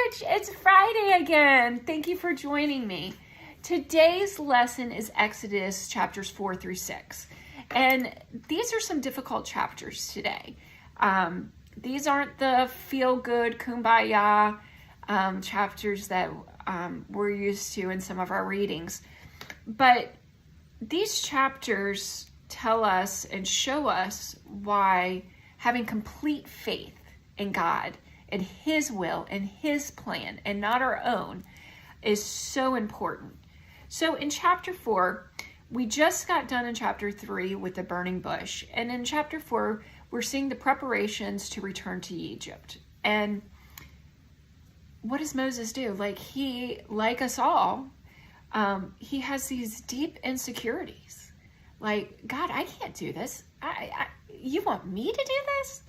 church! It's Friday again. Thank you for joining me. Today's lesson is Exodus chapters 4 through 6. And these are some difficult chapters today. These aren't the feel-good, kumbaya chapters that we're used to in some of our readings. But these chapters tell us and show us why having complete faith in God and His will and His plan and not our own is so important. So in chapter 4, we just got done in chapter 3 with the burning bush. And in chapter 4, we're seeing the preparations to return to Egypt. And what does Moses do? Like us all, he has these deep insecurities. Like, God, I can't do this. You want me to do this?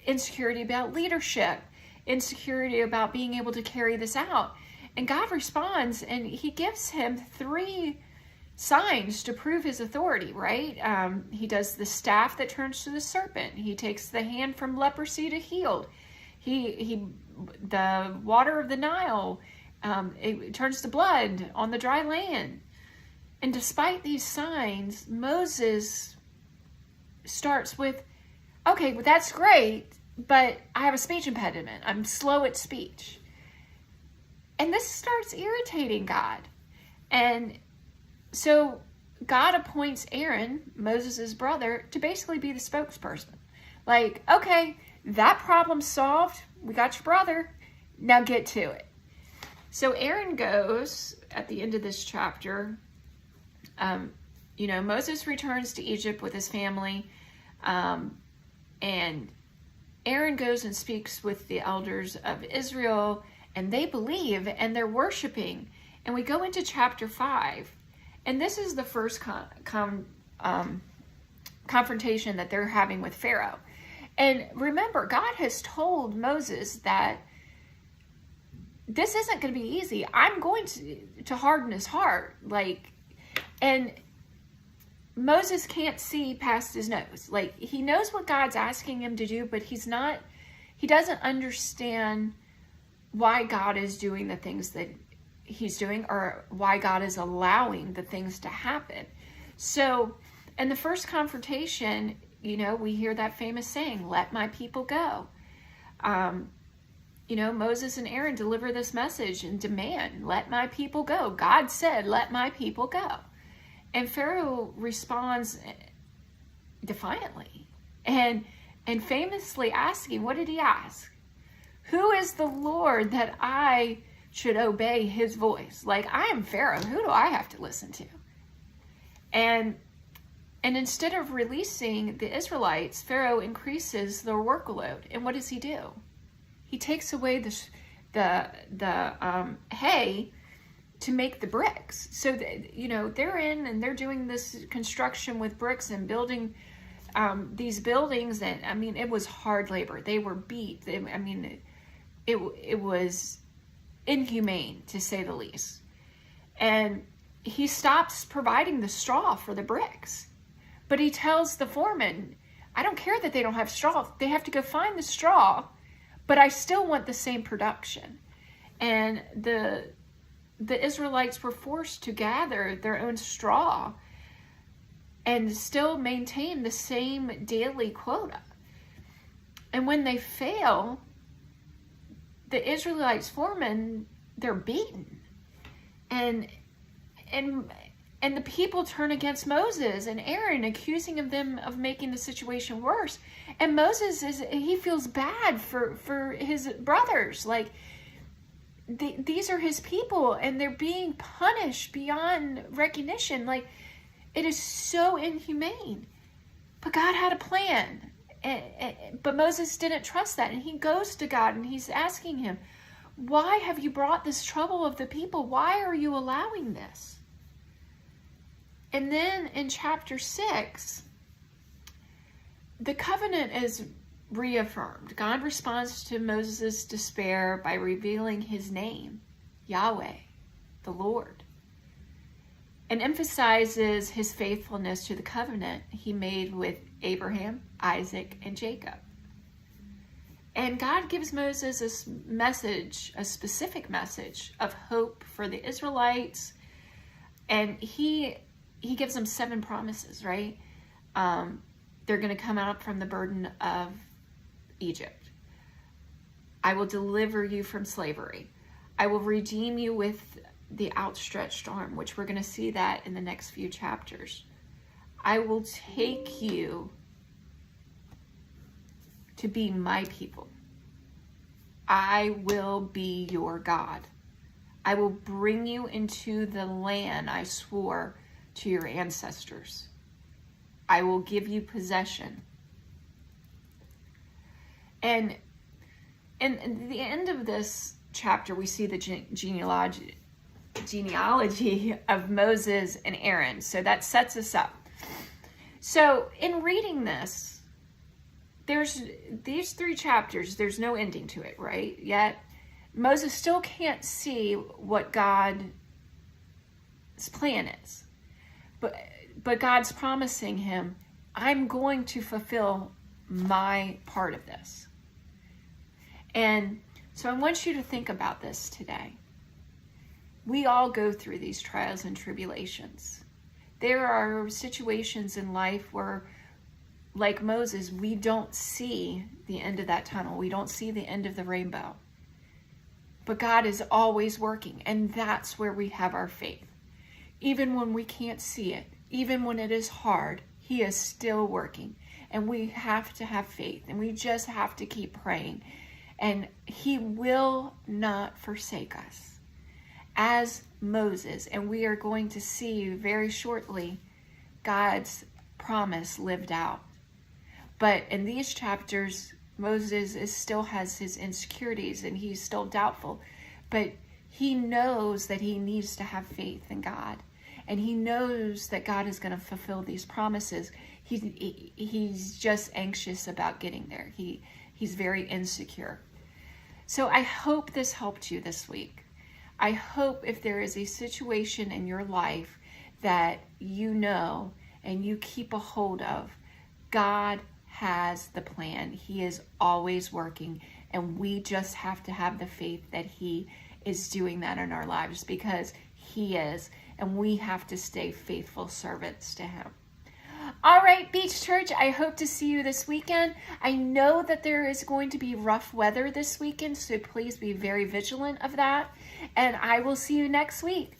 Insecurity about leadership, insecurity about being able to carry this out. And God responds, and He gives him 3 signs to prove His authority, right? He does the staff that turns to the serpent. He takes the hand from leprosy to healed. The water of the Nile, it turns to blood on the dry land. And despite these signs, Moses starts with, okay, well, that's great, but I have a speech impediment. I'm slow at speech. And this starts irritating God. And so God appoints Aaron, Moses' brother, to basically be the spokesperson. Like, okay, that problem's solved. We got your brother. Now get to it. So Aaron goes, at the end of this chapter, Moses returns to Egypt with his family, and Aaron goes and speaks with the elders of Israel, and they believe, and they're worshiping. And we go into chapter 5, and this is the first confrontation that they're having with Pharaoh. And remember, God has told Moses that this isn't going to be easy. I'm going to harden his heart. And Moses can't see past his nose. He knows what God's asking him to do, but he doesn't understand why God is doing the things that He's doing, or why God is allowing the things to happen. So in the first confrontation, we hear that famous saying, let my people go. Moses and Aaron deliver this message and demand, let my people go. God said, let my people go. And Pharaoh responds defiantly and famously asking, what did he ask? Who is the Lord that I should obey His voice? I am Pharaoh. Who do I have to listen to? And instead of releasing the Israelites, Pharaoh increases their workload. And what does he do? He takes away the hay to make the bricks. So, they're in and they're doing this construction with bricks and building these buildings. And it was hard labor. They were beat. It was inhumane, to say the least. And he stops providing the straw for the bricks. But he tells the foreman, I don't care that they don't have straw. They have to go find the straw, but I still want the same production. And the Israelites were forced to gather their own straw and still maintain the same daily quota. And when they fail, the Israelites foremen, they're beaten. And the people turn against Moses and Aaron, accusing them of making the situation worse. And Moses he feels bad for his brothers. These are his people, and they're being punished beyond recognition. It is so inhumane. But God had a plan. But Moses didn't trust that. And he goes to God and he's asking him, why have you brought this trouble of the people? Why are you allowing this? And then in chapter 6, the covenant is reaffirmed. God responds to Moses' despair by revealing His name, Yahweh, the Lord, and emphasizes His faithfulness to the covenant He made with Abraham, Isaac, and Jacob. And God gives Moses this message, a specific message of hope for the Israelites. And he gives them 7 promises, right? They're going to come out from the burden of Egypt. I will deliver you from slavery. I will redeem you with the outstretched arm, which we're going to see that in the next few chapters. I will take you to be my people. I will be your God. I will bring you into the land I swore to your ancestors. I will give you possession. And in the end of this chapter, we see the genealogy of Moses and Aaron. So that sets us up. So in reading this, there's these 3 chapters, there's no ending to it, right? Yet Moses still can't see what God's plan is. But God's promising him, I'm going to fulfill my part of this. And so I want you to think about this today. We all go through these trials and tribulations. There are situations in life where, like Moses, we don't see the end of that tunnel. We don't see the end of the rainbow. But God is always working, and that's where we have our faith. Even when we can't see it, even when it is hard, he is still working. And we have to have faith, and we just have to keep praying. And he will not forsake us as Moses. And we are going to see very shortly God's promise lived out. But in these chapters, Moses still has his insecurities and he's still doubtful. But he knows that he needs to have faith in God. And he knows that God is going to fulfill these promises. He's just anxious about getting there. He's very insecure. So I hope this helped you this week. I hope if there is a situation in your life that you know and you keep a hold of, God has the plan. He is always working, and we just have to have the faith that he is doing that in our lives, because he is, and we have to stay faithful servants to him. All right, Beach Church, I hope to see you this weekend. I know that there is going to be rough weather this weekend, so please be very vigilant of that. And I will see you next week.